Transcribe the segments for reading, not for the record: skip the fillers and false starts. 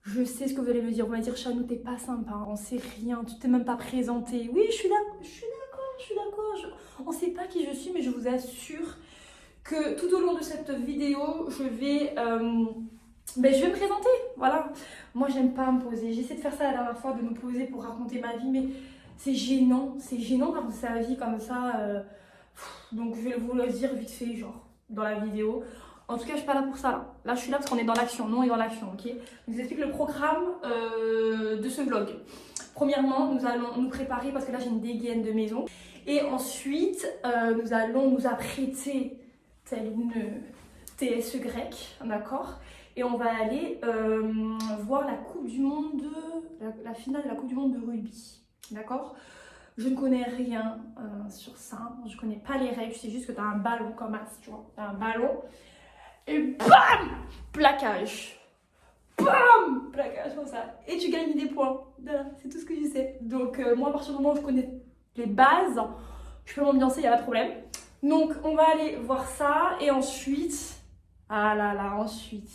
Je sais ce que vous allez me dire. Vous allez dire, Chanou, t'es pas sympa, on sait rien, tu t'es même pas présenté. Oui, je suis d'accord. On sait pas qui je suis, mais je vous assure que tout au long de cette vidéo, je vais me présenter. Voilà. Moi, j'aime pas me poser. J'essaie de faire ça la dernière fois, de me poser pour raconter ma vie, mais c'est gênant. C'est gênant de raconter sa vie comme ça. Donc, je vais vous le dire vite fait, genre, dans la vidéo. En tout cas, je suis pas là pour ça là. Là, je suis là parce qu'on est dans l'action. Nous, on est dans l'action, ok? Donc, je vous explique le programme de ce vlog. Premièrement, nous allons nous préparer parce que là, j'ai une dégaine de maison. Et ensuite, nous allons nous apprêter telle une TSE grecque, d'accord? Et on va aller voir la Coupe du Monde, la finale de la Coupe du Monde de rugby, d'accord? Je ne connais rien sur ça. Je connais pas les règles. Je sais juste que tu as un ballon comme as, tu vois. Tu as un ballon. Et BAM! Plaquage. BAM! Plaquage comme ça. Et tu gagnes des points. Voilà, c'est tout ce que je sais. Donc moi, à partir du moment où je connais les bases, je peux m'ambiancer, il n'y a pas de problème. Donc on va aller voir ça. Et ensuite, ensuite,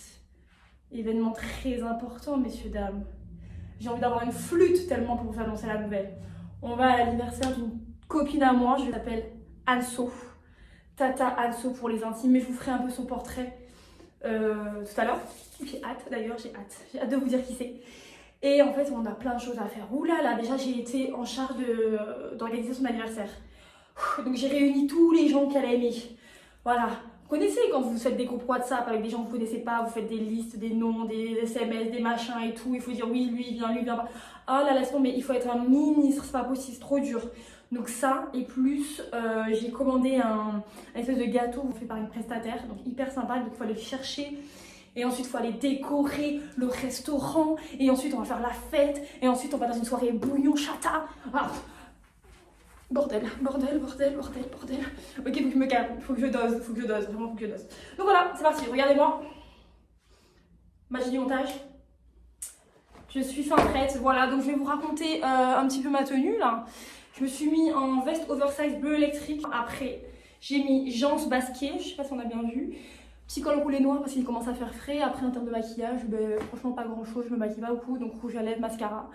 événement très important, messieurs, dames. J'ai envie d'avoir une flûte tellement pour vous annoncer la nouvelle. On va à l'anniversaire d'une copine à moi, je l'appelle Also. Tata Also pour les intimes, mais je vous ferai un peu son portrait tout à l'heure. J'ai hâte d'ailleurs, j'ai hâte de vous dire qui c'est. Et en fait, on a plein de choses à faire. Ouh là là, déjà j'ai été en charge d'organiser son anniversaire. Donc j'ai réuni tous les gens qu'elle a aimés. Voilà. Vous connaissez quand vous faites des groupes WhatsApp avec des gens que vous ne connaissez pas, vous faites des listes, des noms, des SMS, des machins et tout. Il faut dire oui, lui vient pas. Ah là, laisse tomber, il faut être un ministre, c'est pas possible, c'est trop dur. Donc ça, et plus, j'ai commandé un espèce de gâteau fait par une prestataire, donc hyper sympa, donc il faut aller le chercher. Et ensuite, il faut aller décorer le restaurant. Et ensuite, on va faire la fête. Et ensuite, on va dans une soirée bouillon chata. Ah. Bordel. Ok, faut que je me calme, faut que je dose, vraiment faut que je dose. Donc voilà, c'est parti, regardez-moi. Magie du montage. Je suis fin prête, voilà, donc je vais vous raconter un petit peu ma tenue là. Je me suis mis en veste oversize bleu électrique. Après, j'ai mis Jean's basket, je sais pas si on a bien vu. Petit col roulé noir parce qu'il commence à faire frais. Après, en termes de maquillage, franchement pas grand chose, je me maquille pas beaucoup, donc rouge à lèvres, mascara.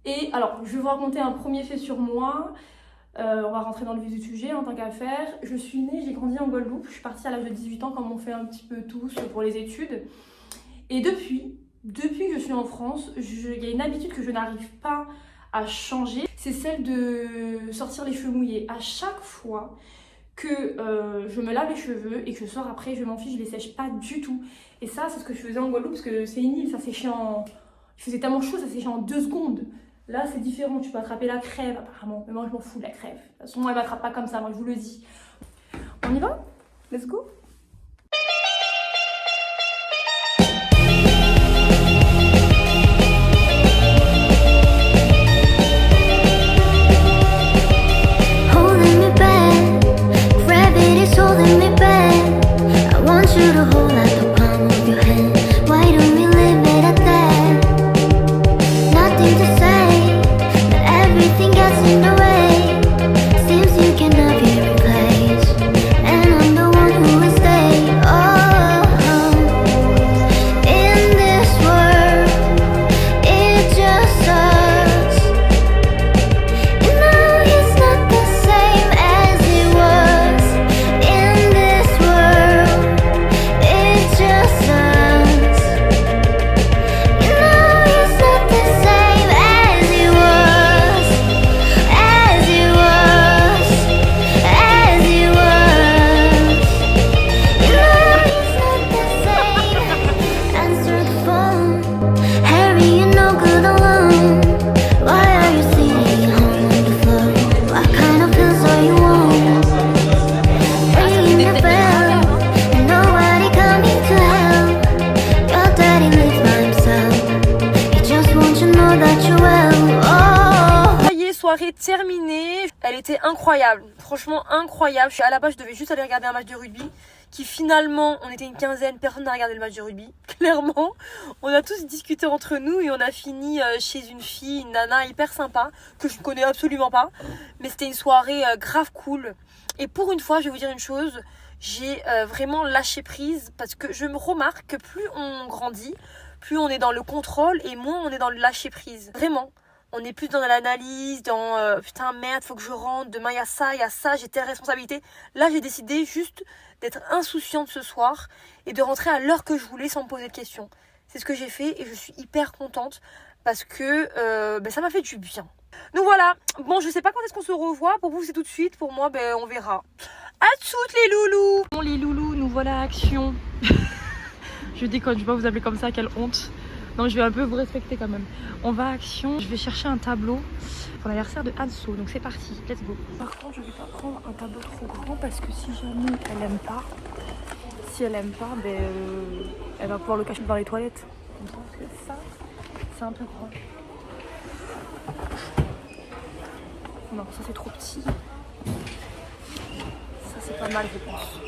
Et alors, je vais vous raconter un premier fait sur moi. On va rentrer dans le vif du sujet en tant qu'affaire. Je suis née, j'ai grandi en Guadeloupe. Je suis partie à l'âge de 18 ans comme on fait un petit peu tous pour les études. Et depuis que je suis en France, il y a une habitude que je n'arrive pas à changer. C'est celle de sortir les cheveux mouillés. À chaque fois que je me lave les cheveux et que je sors après, je m'en fiche, je les sèche pas du tout. Et ça, c'est ce que je faisais en Guadeloupe parce que c'est une île, ça séchait en... Il faisait tellement chaud, ça séchait en 2 secondes. Là, c'est différent, tu peux attraper la crève apparemment. Mais moi, je m'en fous de la crève. De toute façon, elle m'attrape pas comme ça, moi, je vous le dis. On y va? Let's go! Soirée terminée, elle était incroyable, franchement incroyable. À la base, je devais juste aller regarder un match de rugby qui finalement, on était une quinzaine, personne n'a regardé le match de rugby. Clairement, on a tous discuté entre nous et on a fini chez une fille, une nana hyper sympa que je ne connais absolument pas. Mais c'était une soirée grave cool. Et pour une fois, je vais vous dire une chose, j'ai vraiment lâché prise parce que je me remarque que plus on grandit, plus on est dans le contrôle et moins on est dans le lâcher prise. Vraiment. On est plus dans l'analyse, dans putain merde, faut que je rentre, demain il y a ça, j'ai telle responsabilité. Là j'ai décidé juste d'être insouciante ce soir et de rentrer à l'heure que je voulais sans me poser de questions. C'est ce que j'ai fait et je suis hyper contente parce que ça m'a fait du bien. Donc voilà, bon je sais pas quand est-ce qu'on se revoit, pour vous c'est tout de suite, pour moi on verra. À toutes les loulous. Bon les loulous, nous voilà à Action. Je déconne, je vais pas vous appeler comme ça, quelle honte. Non, je vais un peu vous respecter quand même. On va à Action, je vais chercher un tableau pour l'anniversaire de Anso, donc c'est parti, let's go. Par contre, je vais pas prendre un tableau trop grand parce que si jamais elle aime pas, elle va pouvoir le cacher dans les toilettes. Donc je pense que ça, c'est un peu grand. Non, ça c'est trop petit. Ça c'est pas mal, je pense.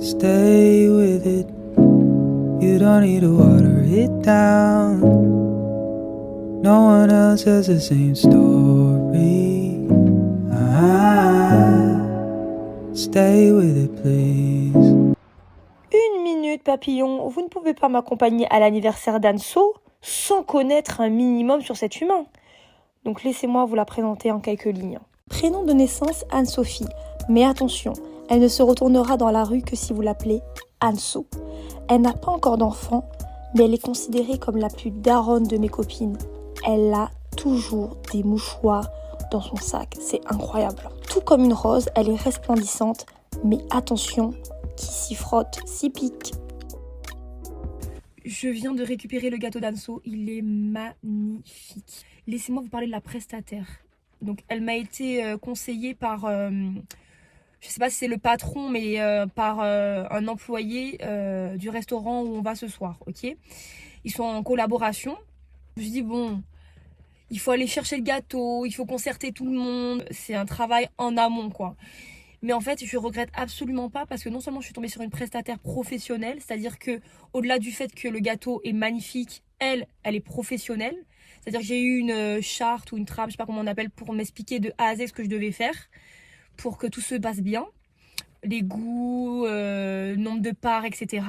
Stay with it. You don't need to water it down. No one else has the same story. Stay with it, please. Une minute, papillon. Vous ne pouvez pas m'accompagner à l'anniversaire d'Anso sans connaître un minimum sur cet humain. Donc laissez-moi vous la présenter en quelques lignes. Prénom de naissance Anne-Sophie. Mais attention, elle ne se retournera dans la rue que si vous l'appelez Anso. Elle n'a pas encore d'enfant, mais elle est considérée comme la plus daronne de mes copines. Elle a toujours des mouchoirs dans son sac, c'est incroyable. Tout comme une rose, elle est resplendissante, mais attention, qui s'y frotte s'y pique. Je viens de récupérer le gâteau d'Anso, il est magnifique. Laissez-moi vous parler de la prestataire. Donc elle m'a été conseillée par, je sais pas si c'est le patron, mais par un employé du restaurant où on va ce soir, ok. Ils sont en collaboration. Je me dis bon, il faut aller chercher le gâteau, il faut concerter tout le monde. C'est un travail en amont, quoi. Mais en fait, je regrette absolument pas parce que non seulement je suis tombée sur une prestataire professionnelle, c'est-à-dire que au-delà du fait que le gâteau est magnifique, elle est professionnelle. C'est-à-dire que j'ai eu une charte ou une trame, je sais pas comment on appelle, pour m'expliquer de A à Z ce que je devais faire pour que tout se passe bien. Les goûts, nombre de parts, etc.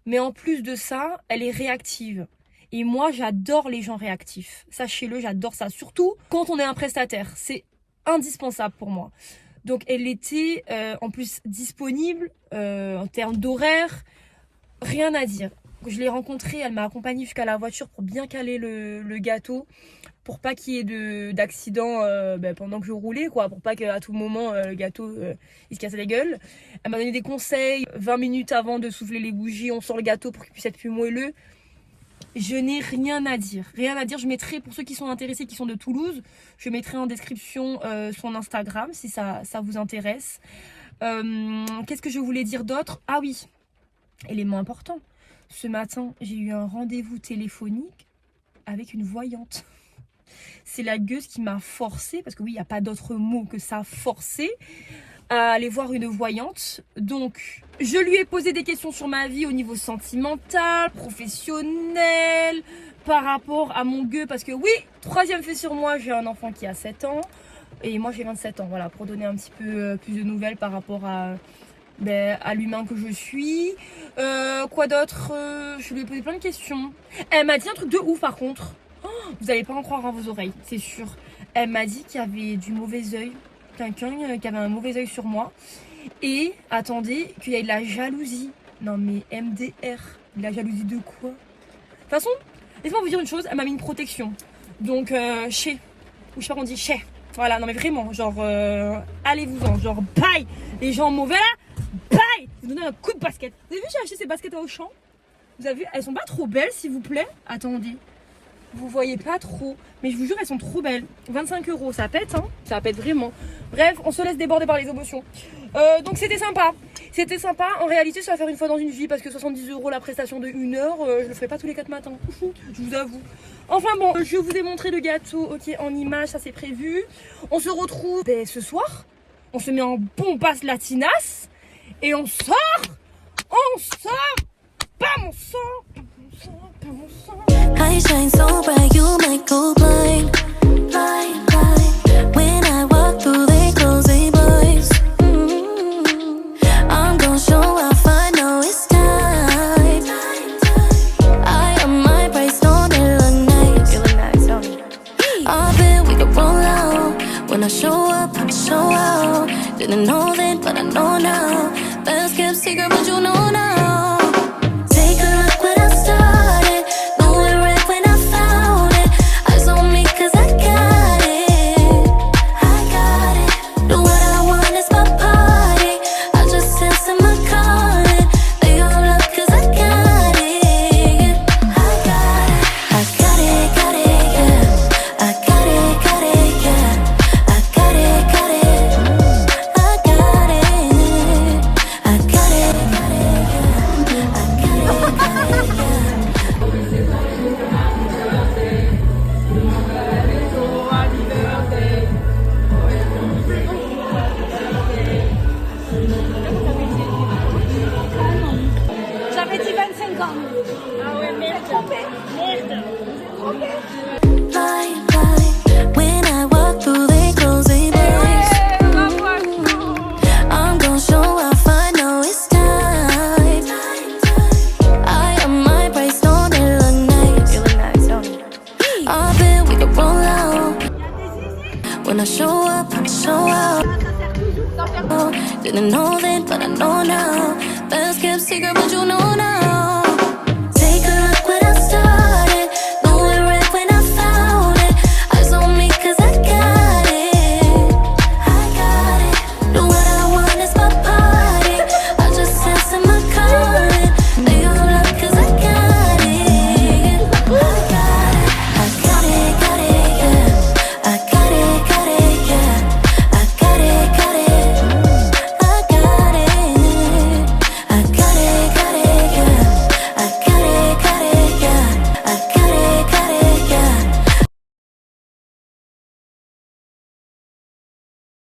Mais en plus de ça, elle est réactive. Et moi, j'adore les gens réactifs. Sachez-le, j'adore ça. Surtout quand on est un prestataire. C'est indispensable pour moi. Donc, elle était en plus disponible en termes d'horaire. Rien à dire. Je l'ai rencontrée, elle m'a accompagnée jusqu'à la voiture pour bien caler le gâteau, pour pas qu'il y ait d'accident pendant que je roulais, quoi, pour pas qu'à tout moment le gâteau il se casse la gueule. Elle m'a donné des conseils, 20 minutes avant de souffler les bougies, on sort le gâteau pour qu'il puisse être plus moelleux. Je n'ai rien à dire, je mettrai, pour ceux qui sont intéressés, qui sont de Toulouse, je mettrai en description son Instagram si ça vous intéresse. Qu'est-ce que je voulais dire d'autre? Ah oui, élément important, ce matin j'ai eu un rendez-vous téléphonique avec une voyante. C'est la gueuse qui m'a forcé, parce que oui, il n'y a pas d'autre mot que ça, forcé, à aller voir une voyante. Donc, je lui ai posé des questions sur ma vie au niveau sentimental, professionnel, par rapport à mon gueux, parce que oui, troisième fait sur moi, j'ai un enfant qui a 7 ans, et moi j'ai 27 ans, voilà, pour donner un petit peu plus de nouvelles par rapport à l'humain que je suis. Quoi d'autre? Je lui ai posé plein de questions. Elle m'a dit un truc de ouf par contre. Vous n'allez pas en croire à vos oreilles, c'est sûr. Elle m'a dit qu'il y avait du mauvais œil, quelqu'un qui avait un mauvais œil sur moi. Et, attendez, qu'il y a de la jalousie. Non mais MDR, de la jalousie de quoi? De toute façon, laissez-moi vous dire une chose, elle m'a mis une protection. Donc, ou je sais pas qu'on dit chez. Voilà, non mais vraiment, genre, allez-vous-en, genre, bye. Les gens mauvais là, bye. Vous donnez un coup de basket. Vous avez vu, j'ai acheté ces baskets à Auchan. Vous avez vu, elles sont pas trop belles, s'il vous plaît. Attendez. Vous voyez pas trop, mais je vous jure elles sont trop belles. 25 €, ça pète, hein, ça pète vraiment. Bref, on se laisse déborder par les émotions. Donc c'était sympa. En réalité, ça va faire une fois dans une vie parce que 70 € la prestation de 1 heure, je le ferai pas tous les 4 matins. Je vous avoue. Enfin bon, je vous ai montré le gâteau, ok, en image, ça c'est prévu. On se retrouve ce soir. On se met en bombasse latinas et on sort. Bam, on sort. I shine so bright, you might go blind, blind, blind. When I walk through, they close their blinds. I'm gonna show off, I know it's time. I am my price, don't it look nice? You look nice, don't you? I bet we could roll out. When I show up, I show out. Didn't know then, but I know now. Best kept secret, but you know now. Take a look what I started. When I show up, I show out. Didn't know then, but I know now. Best kept secret, but you know now. Take a look what I started.